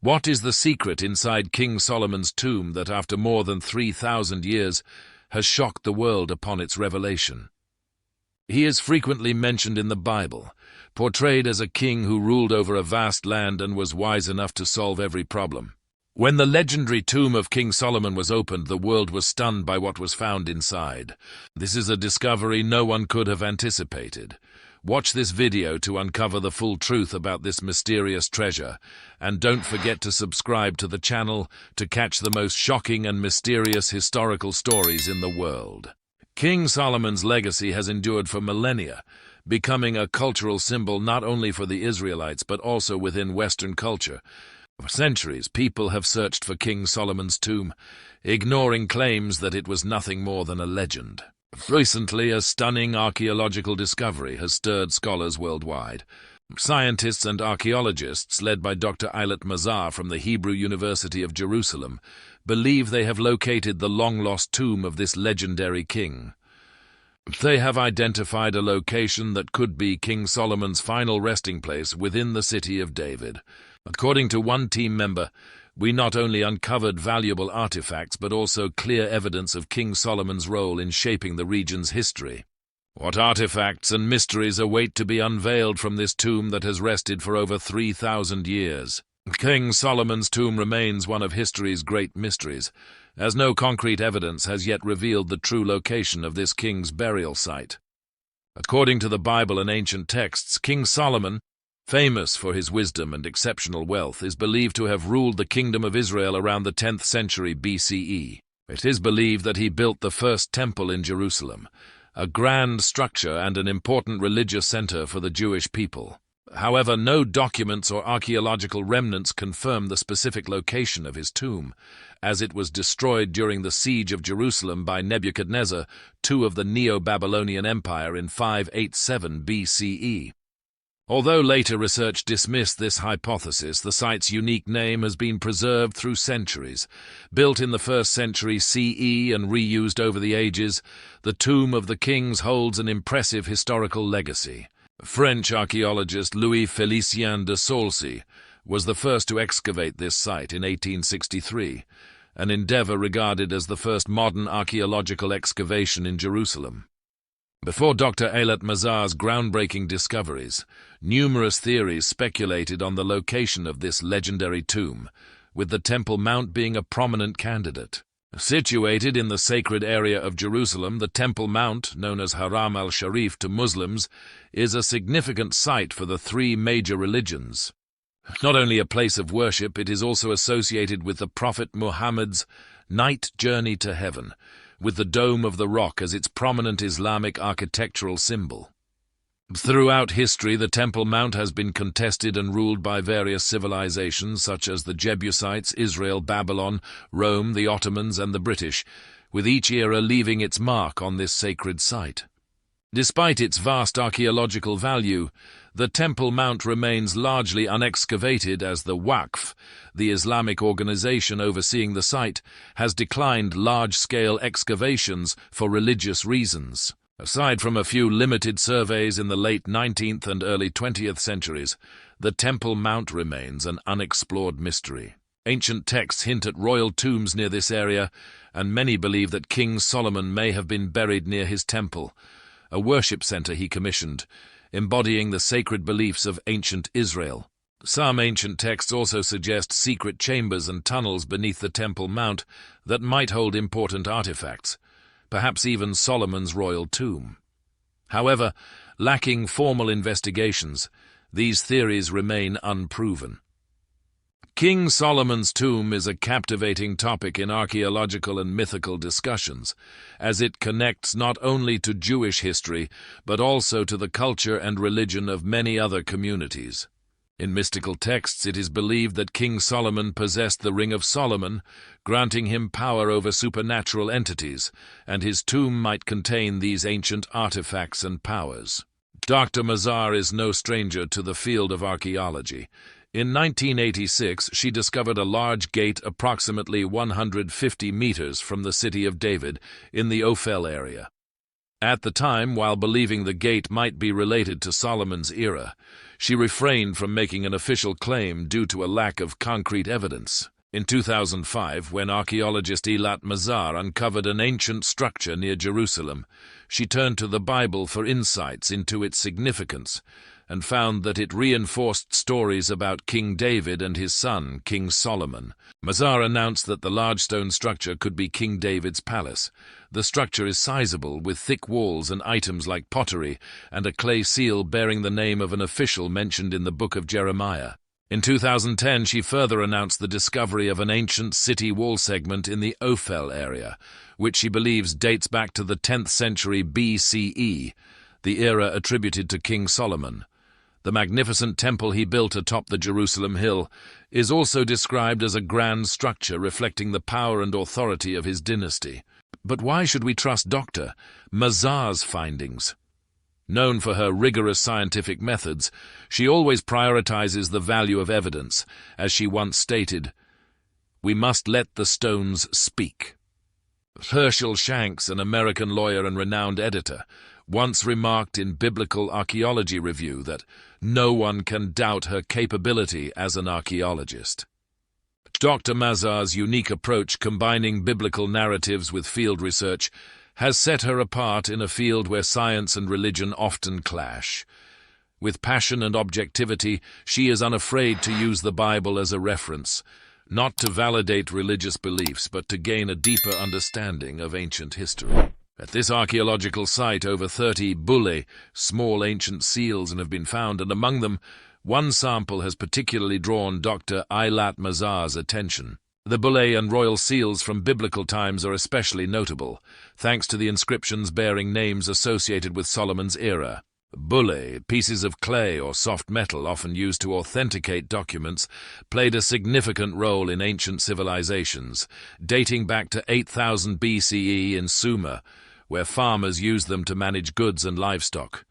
What is the secret inside King Solomon's tomb that after more than 3,000 years has shocked the world upon its revelation? He is frequently mentioned in the Bible, portrayed as a king who ruled over a vast land and was wise enough to solve every problem. When the legendary tomb of King Solomon was opened, the world was stunned by what was found inside. This is a discovery no one could have anticipated. Watch this video to uncover the full truth about this mysterious treasure, and don't forget to subscribe to the channel to catch the most shocking and mysterious historical stories in the world. King Solomon's legacy has endured for millennia, becoming a cultural symbol not only for the Israelites but also within Western culture. For centuries, people have searched for King Solomon's tomb, ignoring claims that it was nothing more than a legend. Recently, a stunning archaeological discovery has stirred scholars worldwide. Scientists and archaeologists, led by Dr. Eilat Mazar from the Hebrew University of Jerusalem, believe they have located the long-lost tomb of this legendary king. They have identified a location that could be King Solomon's final resting place within the city of David. According to one team member, we not only uncovered valuable artifacts but also clear evidence of King Solomon's role in shaping the region's history. What artifacts and mysteries await to be unveiled from this tomb that has rested for over 3,000 years? King Solomon's tomb remains one of history's great mysteries, as no concrete evidence has yet revealed the true location of this king's burial site. According to the Bible and ancient texts, King Solomon, famous for his wisdom and exceptional wealth, is believed to have ruled the kingdom of Israel around the 10th century BCE. It is believed that he built the first temple in Jerusalem, a grand structure and an important religious center for the Jewish people. However, no documents or archaeological remnants confirm the specific location of his tomb, as it was destroyed during the siege of Jerusalem by Nebuchadnezzar II of the Neo-Babylonian Empire in 587 BCE. Although later research dismissed this hypothesis, the site's unique name has been preserved through centuries. Built in the 1st century CE and reused over the ages, the Tomb of the Kings holds an impressive historical legacy. French archaeologist Louis-Félicien de Saulcy was the first to excavate this site in 1863, an endeavor regarded as the first modern archaeological excavation in Jerusalem. Before Dr. Eilat Mazar's groundbreaking discoveries, numerous theories speculated on the location of this legendary tomb, with the Temple Mount being a prominent candidate. Situated in the sacred area of Jerusalem, the Temple Mount, known as Haram al-Sharif to Muslims, is a significant site for the three major religions. Not only a place of worship, it is also associated with the Prophet Muhammad's night journey to heaven, with the Dome of the Rock as its prominent Islamic architectural symbol. Throughout history, the Temple Mount has been contested and ruled by various civilizations such as the Jebusites, Israel, Babylon, Rome, the Ottomans, and the British, with each era leaving its mark on this sacred site. Despite its vast archaeological value, the Temple Mount remains largely unexcavated as the Waqf, the Islamic organization overseeing the site, has declined large-scale excavations for religious reasons. Aside from a few limited surveys in the late 19th and early 20th centuries, the Temple Mount remains an unexplored mystery. Ancient texts hint at royal tombs near this area, and many believe that King Solomon may have been buried near his temple, a worship center he commissioned, embodying the sacred beliefs of ancient Israel. Some ancient texts also suggest secret chambers and tunnels beneath the Temple Mount that might hold important artifacts, perhaps even Solomon's royal tomb. However, lacking formal investigations, these theories remain unproven. King Solomon's tomb is a captivating topic in archaeological and mythical discussions, as it connects not only to Jewish history, but also to the culture and religion of many other communities. In mystical texts, it is believed that King Solomon possessed the Ring of Solomon, granting him power over supernatural entities, and his tomb might contain these ancient artifacts and powers. Dr. Mazar is no stranger to the field of archaeology. In 1986, she discovered a large gate approximately 150 meters from the city of David in the Ophel area. At the time, while believing the gate might be related to Solomon's era, she refrained from making an official claim due to a lack of concrete evidence. In 2005, when archaeologist Eilat Mazar uncovered an ancient structure near Jerusalem, she turned to the Bible for insights into its significance and found that it reinforced stories about King David and his son, King Solomon. Mazar announced that the large stone structure could be King David's palace. The structure is sizable, with thick walls and items like pottery and a clay seal bearing the name of an official mentioned in the book of Jeremiah. In 2010, she further announced the discovery of an ancient city wall segment in the Ophel area, which she believes dates back to the 10th century BCE, the era attributed to King Solomon. The magnificent temple he built atop the Jerusalem hill is also described as a grand structure reflecting the power and authority of his dynasty. But why should we trust Dr. Mazar's findings? Known for her rigorous scientific methods, she always prioritizes the value of evidence. As she once stated, "We must let the stones speak." Herschel Shanks, an American lawyer and renowned editor, once remarked in Biblical Archaeology Review that no one can doubt her capability as an archaeologist. Dr. Mazar's unique approach, combining biblical narratives with field research, has set her apart in a field where science and religion often clash. With passion and objectivity, she is unafraid to use the Bible as a reference, not to validate religious beliefs, but to gain a deeper understanding of ancient history. At this archaeological site, over 30 bullae, small ancient seals, have been found, and among them, one sample has particularly drawn Dr. Eilat Mazar's attention. The bullae and royal seals from biblical times are especially notable, thanks to the inscriptions bearing names associated with Solomon's era. Bullae, pieces of clay or soft metal often used to authenticate documents, played a significant role in ancient civilizations, dating back to 8000 BCE in Sumer, where farmers used them to manage goods and livestock.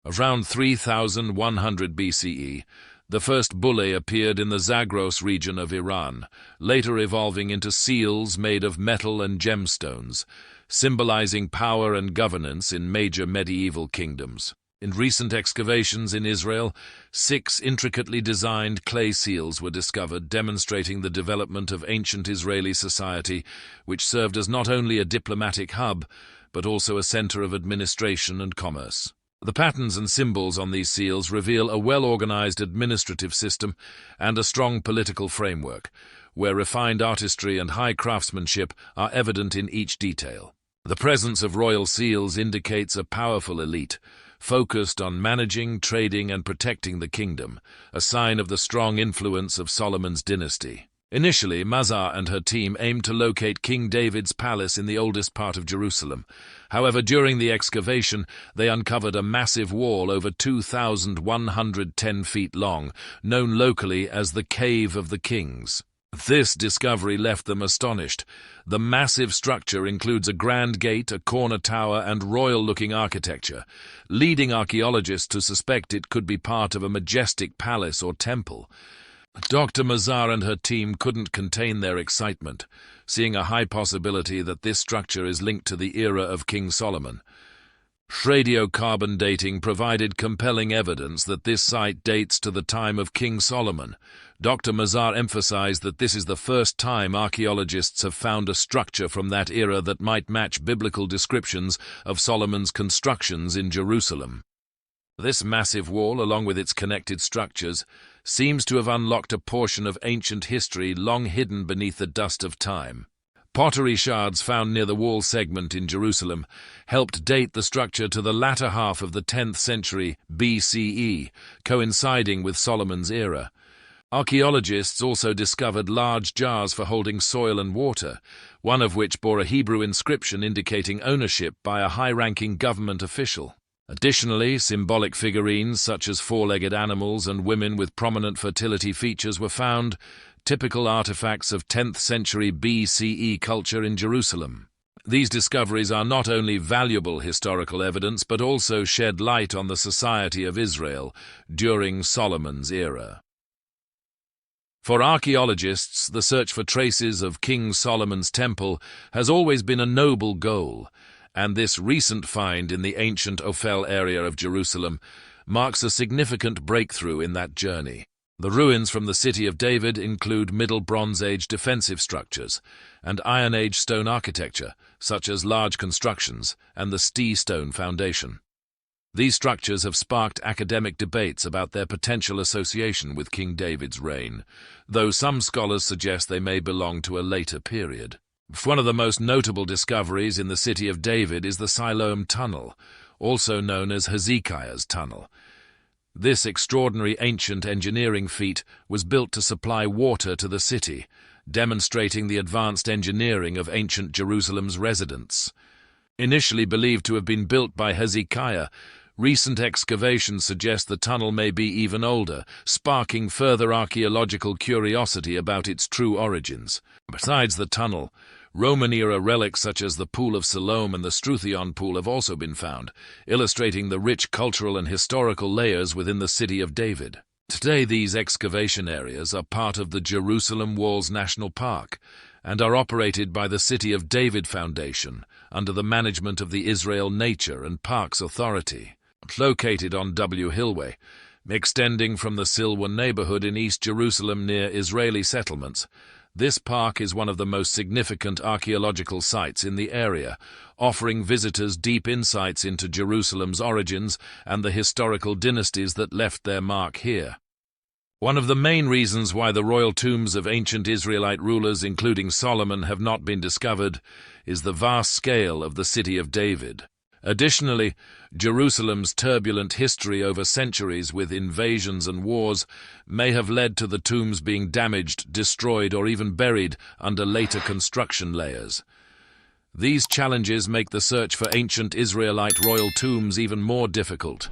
Around 3100 BCE, the first bullae appeared in the Zagros region of Iran, later evolving into seals made of metal and gemstones, symbolizing power and governance in major medieval kingdoms. In recent excavations in Israel, 6 intricately designed clay seals were discovered, demonstrating the development of ancient Israeli society, which served as not only a diplomatic hub, but also a center of administration and commerce. The patterns and symbols on these seals reveal a well-organized administrative system and a strong political framework, where refined artistry and high craftsmanship are evident in each detail. The presence of royal seals indicates a powerful elite, focused on managing, trading, and protecting the kingdom, a sign of the strong influence of Solomon's dynasty. Initially, Mazar and her team aimed to locate King David's palace in the oldest part of Jerusalem. However, during the excavation, they uncovered a massive wall over 2,110 feet long, known locally as the Cave of the Kings. This discovery left them astonished. The massive structure includes a grand gate, a corner tower, and royal-looking architecture, leading archaeologists to suspect it could be part of a majestic palace or temple. Dr. Mazar and her team couldn't contain their excitement, seeing a high possibility that this structure is linked to the era of King Solomon. Radiocarbon dating provided compelling evidence that this site dates to the time of King Solomon. Dr. Mazar emphasized that this is the first time archaeologists have found a structure from that era that might match biblical descriptions of Solomon's constructions in Jerusalem. This massive wall, along with its connected structures, seems to have unlocked a portion of ancient history long hidden beneath the dust of time. Pottery shards found near the wall segment in Jerusalem helped date the structure to the latter half of the 10th century BCE, coinciding with Solomon's era. Archaeologists also discovered large jars for holding soil and water, one of which bore a Hebrew inscription indicating ownership by a high-ranking government official. Additionally, symbolic figurines such as four-legged animals and women with prominent fertility features were found, typical artifacts of 10th century BCE culture in Jerusalem. These discoveries are not only valuable historical evidence but also shed light on the society of Israel during Solomon's era. For archaeologists, the search for traces of King Solomon's temple has always been a noble goal, and this recent find in the ancient Ophel area of Jerusalem marks a significant breakthrough in that journey. The ruins from the City of David include Middle Bronze Age defensive structures and Iron Age stone architecture, such as large constructions and the stone foundation. These structures have sparked academic debates about their potential association with King David's reign, though some scholars suggest they may belong to a later period. One of the most notable discoveries in the City of David is the Siloam Tunnel, also known as Hezekiah's Tunnel. This extraordinary ancient engineering feat was built to supply water to the city, demonstrating the advanced engineering of ancient Jerusalem's residents. Initially believed to have been built by Zedekiah, recent excavations suggest the tunnel may be even older, sparking further archaeological curiosity about its true origins. Besides the tunnel, Roman-era relics such as the Pool of Siloam and the Struthion Pool have also been found, illustrating the rich cultural and historical layers within the City of David. Today, these excavation areas are part of the Jerusalem Walls National Park and are operated by the City of David Foundation under the management of the Israel Nature and Parks Authority. Located on W. Hillway, extending from the Silwan neighborhood in East Jerusalem near Israeli settlements, this park is one of the most significant archaeological sites in the area, offering visitors deep insights into Jerusalem's origins and the historical dynasties that left their mark here. One of the main reasons why the royal tombs of ancient Israelite rulers, including Solomon, have not been discovered is the vast scale of the City of David. Additionally, Jerusalem's turbulent history over centuries with invasions and wars may have led to the tombs being damaged, destroyed, or even buried under later construction layers. These challenges make the search for ancient Israelite royal tombs even more difficult.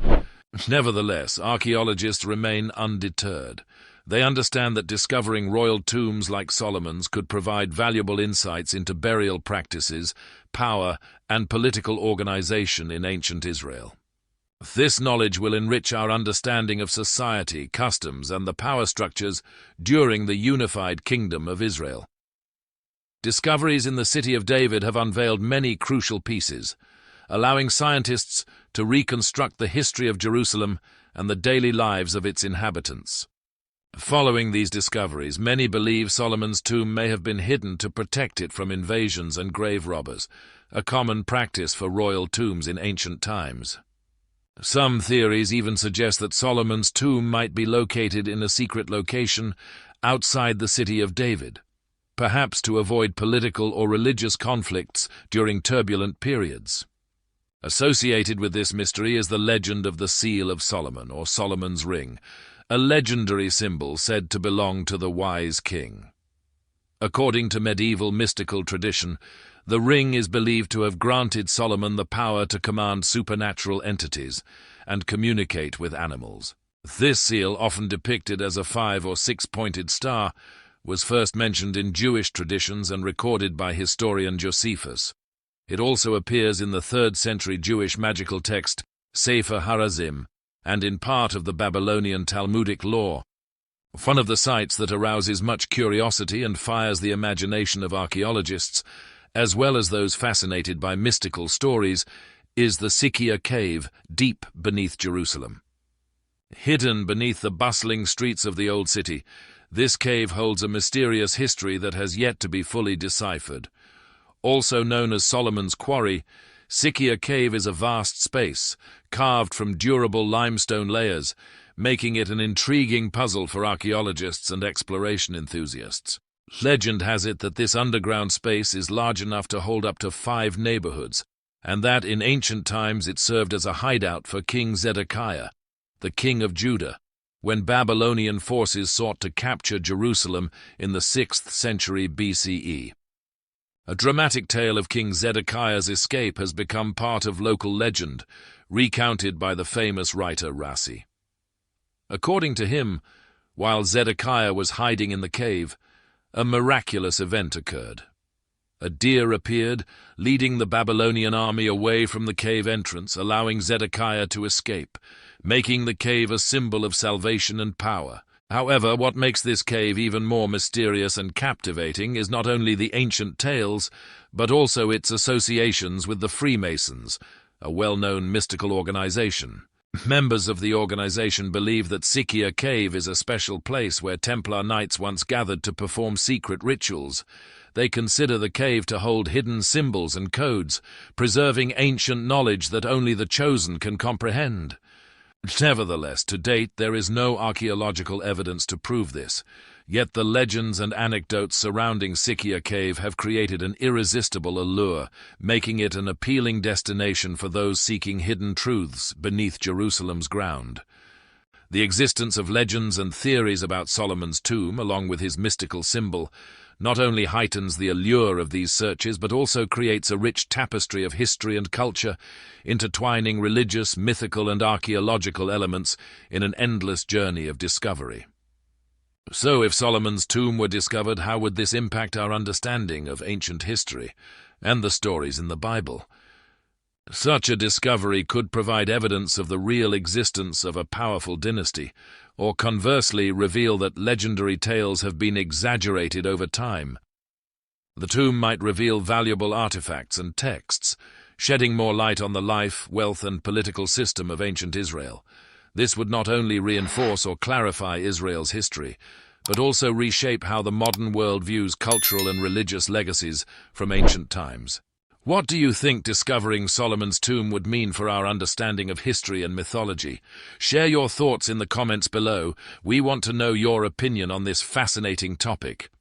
Nevertheless, archaeologists remain undeterred. They understand that discovering royal tombs like Solomon's could provide valuable insights into burial practices, power, and political organization in ancient Israel. This knowledge will enrich our understanding of society, customs, and the power structures during the unified kingdom of Israel. Discoveries in the City of David have unveiled many crucial pieces, allowing scientists to reconstruct the history of Jerusalem and the daily lives of its inhabitants. Following these discoveries, many believe Solomon's tomb may have been hidden to protect it from invasions and grave robbers, a common practice for royal tombs in ancient times. Some theories even suggest that Solomon's tomb might be located in a secret location outside the City of David, perhaps to avoid political or religious conflicts during turbulent periods. Associated with this mystery is the legend of the Seal of Solomon, or Solomon's Ring, a legendary symbol said to belong to the wise king. According to medieval mystical tradition, the ring is believed to have granted Solomon the power to command supernatural entities and communicate with animals. This seal, often depicted as a 5- or 6-pointed star, was first mentioned in Jewish traditions and recorded by historian Josephus. It also appears in the 3rd century Jewish magical text Sefer Harazim, and in part of the Babylonian Talmudic lore. One of the sites that arouses much curiosity and fires the imagination of archaeologists, as well as those fascinated by mystical stories, is the Zedekiah Cave, deep beneath Jerusalem. Hidden beneath the bustling streets of the Old City, this cave holds a mysterious history that has yet to be fully deciphered. Also known as Solomon's Quarry, Zedekiah Cave is a vast space, carved from durable limestone layers, making it an intriguing puzzle for archaeologists and exploration enthusiasts. Legend has it that this underground space is large enough to hold up to 5 neighborhoods, and that in ancient times it served as a hideout for King Zedekiah, the king of Judah, when Babylonian forces sought to capture Jerusalem in the 6th century BCE. A dramatic tale of King Zedekiah's escape has become part of local legend, recounted by the famous writer Rashi. According to him, while Zedekiah was hiding in the cave, a miraculous event occurred. A deer appeared, leading the Babylonian army away from the cave entrance, allowing Zedekiah to escape, making the cave a symbol of salvation and power. However, what makes this cave even more mysterious and captivating is not only the ancient tales, but also its associations with the Freemasons, a well-known mystical organization. Members of the organization believe that Zedekiah Cave is a special place where Templar knights once gathered to perform secret rituals. They consider the cave to hold hidden symbols and codes, preserving ancient knowledge that only the chosen can comprehend. Nevertheless, to date, there is no archaeological evidence to prove this. Yet the legends and anecdotes surrounding Zedekiah Cave have created an irresistible allure, making it an appealing destination for those seeking hidden truths beneath Jerusalem's ground. The existence of legends and theories about Solomon's tomb, along with his mystical symbol, not only heightens the allure of these searches, but also creates a rich tapestry of history and culture, intertwining religious, mythical, and archaeological elements in an endless journey of discovery. So, if Solomon's tomb were discovered, how would this impact our understanding of ancient history and the stories in the Bible? Such a discovery could provide evidence of the real existence of a powerful dynasty, or conversely reveal that legendary tales have been exaggerated over time. The tomb might reveal valuable artifacts and texts, shedding more light on the life, wealth, and political system of ancient Israel. This would not only reinforce or clarify Israel's history, but also reshape how the modern world views cultural and religious legacies from ancient times. What do you think discovering Solomon's tomb would mean for our understanding of history and mythology? Share your thoughts in the comments below. We want to know your opinion on this fascinating topic.